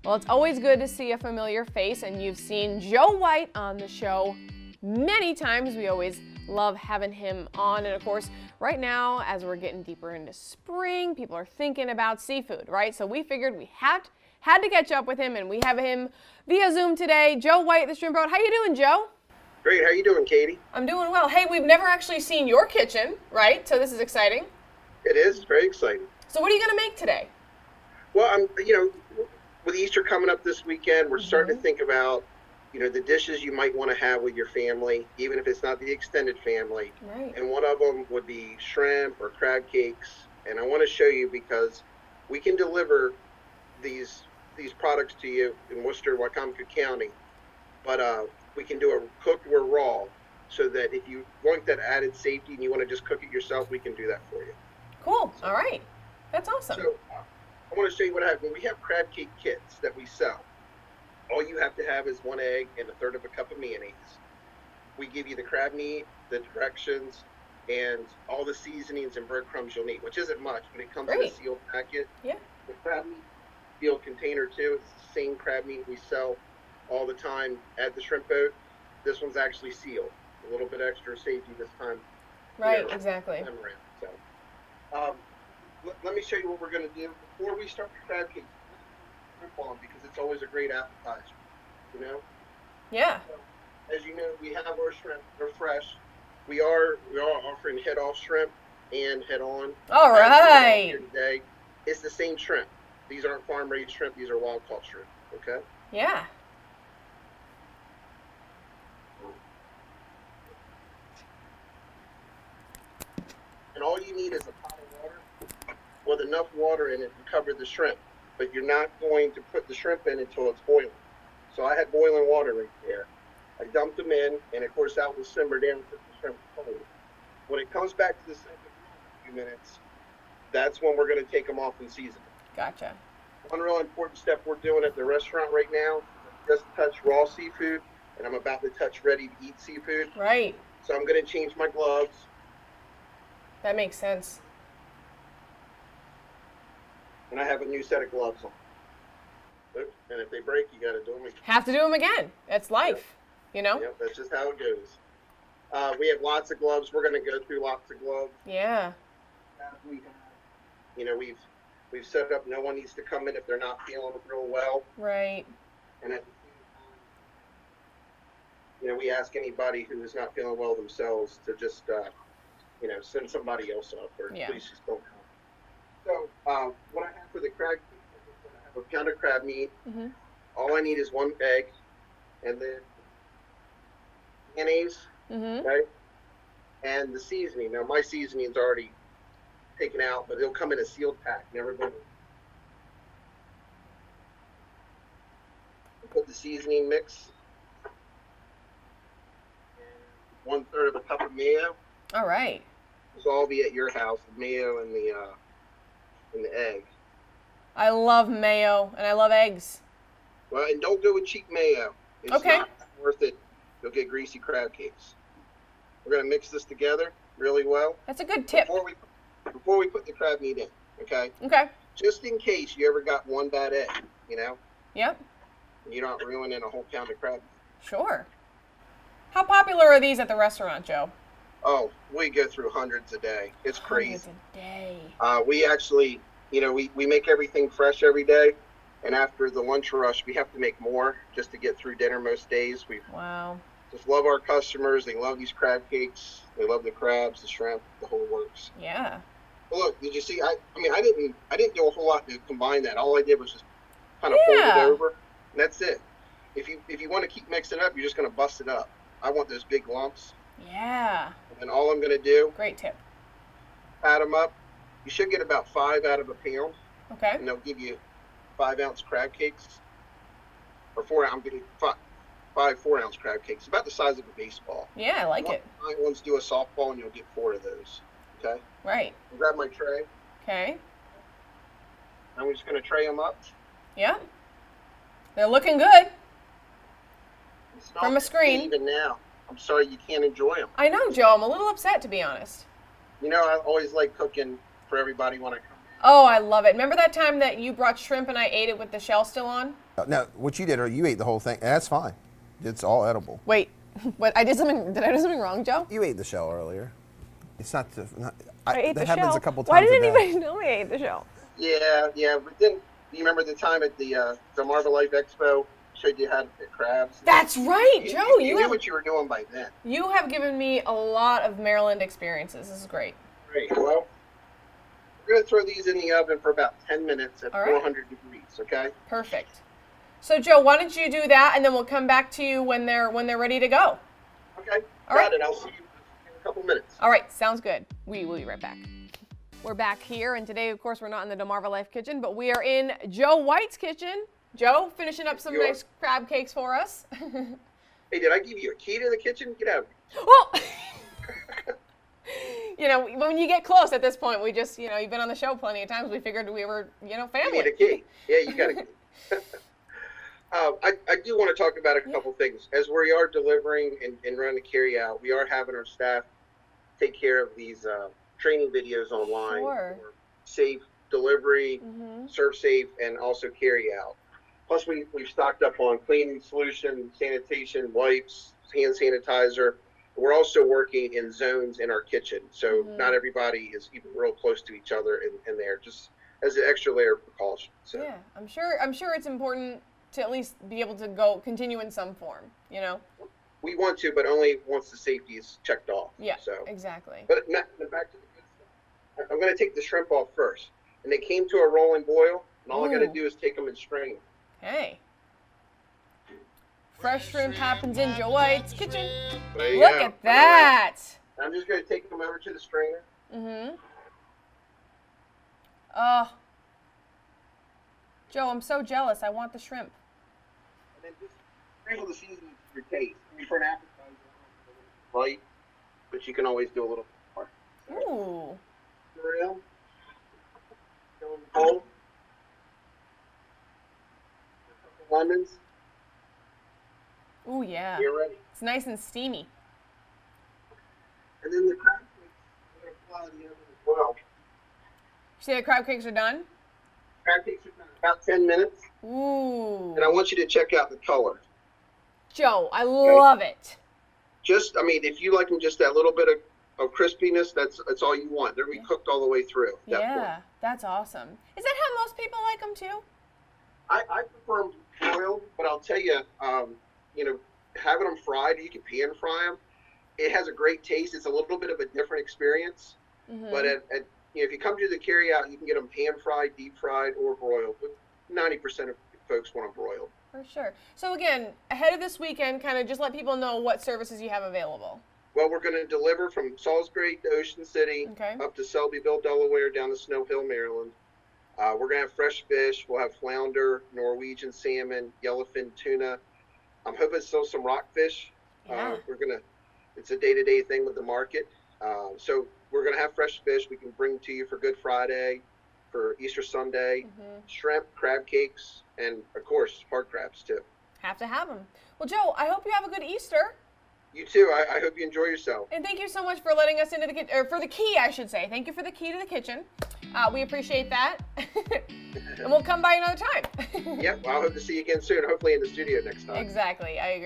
Well, it's always good to see a familiar face, and you've seen Joe White on the show many times. We always love having him on. And of course, right now, as we're getting deeper into spring, people are thinking about seafood, right? So we figured we had to catch up with him, and we have him via Zoom today. Joe White, the Shrimp Boat. How you doing, Joe? Great. How you doing, Katie? I'm doing well. Hey, we've never actually seen your kitchen, right? So this is exciting. It is very exciting. So what are you going to make today? Well, with Easter coming up this weekend, we're starting to think about, the dishes you might want to have with your family, even if it's not the extended family. Right. And one of them would be shrimp or crab cakes. And I want to show you because we can deliver these products to you in Worcester, Wycomico County, but we can do a cooked or raw, so that if you want that added safety and you want to just cook it yourself, we can do that for you. Cool. All right. That's awesome. So I want to show you what happens. We have crab cake kits that we sell. All you have to have is 1 egg and 1/3 of a cup of mayonnaise. We give you the crab meat, the directions, and all the seasonings and breadcrumbs you'll need, which isn't much, but it comes in a sealed packet. Yeah. The crab meat sealed container too. It's the same crab meat we sell all the time at the Shrimp Boat. This one's actually sealed. A little bit extra safety this time. Right, exactly. Time around. So, let me show you what we're going to do before we start the crab cake. Shrimp on, because it's always a great appetizer. Yeah. So, as you know, we have our shrimp. They're fresh. We are offering head-off shrimp and head-on. All right. Today, it's the same shrimp. These aren't farm-raised shrimp. These are wild-caught shrimp. Okay. Yeah. And all you need is a pot of water with enough water in it to cover the shrimp. But you're not going to put the shrimp in until it's boiling. So I had boiling water right there. I dumped them in, and of course that will simmer down until the shrimp is cold. When it comes back to the sink in a few minutes, that's when we're going to take them off and season them. Gotcha. One real important step we're doing at the restaurant right now, just touch raw seafood, and I'm about to touch ready-to-eat seafood. Right. So I'm going to change my gloves. That makes sense. And I have a new set of gloves on. And if they break, you got to do them again. Have to do them again. That's life, Yep, that's just how it goes. We have lots of gloves. We're going to go through lots of gloves. Yeah. We've set up no one needs to come in if they're not feeling real well. Right. And at the same time, we ask anybody who is not feeling well themselves to just, send somebody else up, or please just don't come. So, what I have for the crab cake is I have a pound of crab meat. Mm-hmm. All I need is 1 egg, and then mayonnaise, right? And the seasoning. Now, my seasoning's already taken out, but it'll come in a sealed pack. Never been. Put the seasoning mix. And 1/3 of a cup of mayo. All right. This will all be at your house, the mayo and the egg. I love mayo, and I love eggs. Well, and don't go with cheap mayo. It's not worth it. You'll get greasy crab cakes. We're going to mix this together really well. That's a good tip. Before we put the crab meat in, okay? Okay. Just in case you ever got one bad egg, Yep. You're not ruining a whole pound of crab meat. Sure. How popular are these at the restaurant, Joe? Oh, we go through hundreds a day. It's crazy. Hundreds a day. We actually, we make everything fresh every day. And after the lunch rush, we have to make more just to get through dinner most days. We just love our customers. They love these crab cakes. They love the crabs, the shrimp, the whole works. Yeah. Well, look, did you see? I didn't do a whole lot to combine that. All I did was just kind of fold it over, and that's it. If you want to keep mixing it up, you're just going to bust it up. I want those big lumps. Yeah. And then all I'm going to do. Great tip. Add them up. You should get about 5 out of a pound. Okay. And they'll give you 5-ounce crab cakes, or 4 ounce. I'm getting 5 4-ounce crab cakes, about the size of a baseball. Yeah, I like it. Ones do a softball, and you'll get 4 of those. Okay. Right. I'll grab my tray. Okay. I'm just going to tray them up. Yeah. They're looking good. From a screen. Even now, I'm sorry you can't enjoy them. I know, Joe. I'm a little upset, to be honest. I always like cooking for everybody when I come Oh, I love it. Remember that time that you brought shrimp and I ate it with the shell still on? Now, what you did, or you ate the whole thing. That's fine. It's all edible. Wait, what? Did I do something wrong, Joe? You ate the shell earlier. It's not. I ate the that happens shell. a couple Why times a didn't day. anybody know I ate the shell? Yeah. But then, you remember the time at the DelmarvaLife Expo? Showed you how to pick crabs? That's right, Joe. You knew what you were doing by then. You have given me a lot of Maryland experiences. This is great. Great. Well, we're going to throw these in the oven for about 10 minutes at 400 degrees, okay? Perfect. So, Joe, why don't you do that, and then we'll come back to you when they're ready to go. Okay. All Got right. it. I'll see you in a couple minutes. All right. Sounds good. We will be right back. We're back here, and today, of course, we're not in the DelmarvaLife kitchen, but we are in Joe White's kitchen. Joe, finishing up some nice crab cakes for us. Hey, did I give you a key to the kitchen? Get out. Well, you know, when you get close at this point, we just, you've been on the show plenty of times. We figured we were, family. You need a key. Yeah, you got a key. I do want to talk about a couple things. As we are delivering and running the carry out, we are having our staff take care of these training videos online for safe delivery, serve safe, and also carry out. Plus, we've stocked up on cleaning solution, sanitation, wipes, hand sanitizer. We're also working in zones in our kitchen, so not everybody is even real close to each other in there, just as an extra layer of precaution. So. Yeah, I'm sure it's important to at least be able to continue in some form, We want to, but only once the safety is checked off. Yeah, so. Exactly. But back to the good stuff. I'm going to take the shrimp off first. And they came to a rolling boil, and all I got to do is take them and strain them. Hey. Fresh shrimp happens in Joe White's kitchen. There you Look go. at that. I'm just going to take them over to the strainer. Joe, I'm so jealous. I want the shrimp. And then just sprinkle the seasoning to your taste. For an appetizer, light, but you can always do a little more. Ooh. Real. Going cold. A couple lemons. Ooh, yeah. You're ready. It's nice and steamy. And then the crab cakes, I'm going to fly in the oven as well. You say the crab cakes are done? Crab cakes are done in about 10 minutes. Ooh. And I want you to check out the color. Joe, I love it. If you like them just that little bit of crispiness, that's all you want. They're be cooked all the way through. Yeah, that's awesome. Is that how most people like them too? I prefer them broiled, but I'll tell you, having them fried, you can pan fry them. It has a great taste. It's a little bit of a different experience. But if you come to the carry out, you can get them pan fried, deep fried, or broiled. But 90% of folks want them broiled. For sure. So again, ahead of this weekend, kind of just let people know what services you have available. Well, we're going to deliver from Salisbury to Ocean City, up to Selbyville, Delaware, down to Snow Hill, Maryland. We're going to have fresh fish. We'll have flounder, Norwegian salmon, yellowfin tuna. I'm hoping still some rockfish. Yeah. It's a day-to-day thing with the market. So we're going to have fresh fish we can bring to you for Good Friday, for Easter Sunday, shrimp, crab cakes, and of course, hard crabs too. Have to have them. Well, Joe, I hope you have a good Easter. You too. I hope you enjoy yourself. And thank you so much for letting us into the kitchen, or for the key, I should say. Thank you for the key to the kitchen. We appreciate that. And we'll come by another time. Yep. Well, I hope to see you again soon, hopefully in the studio next time. Exactly. I agree.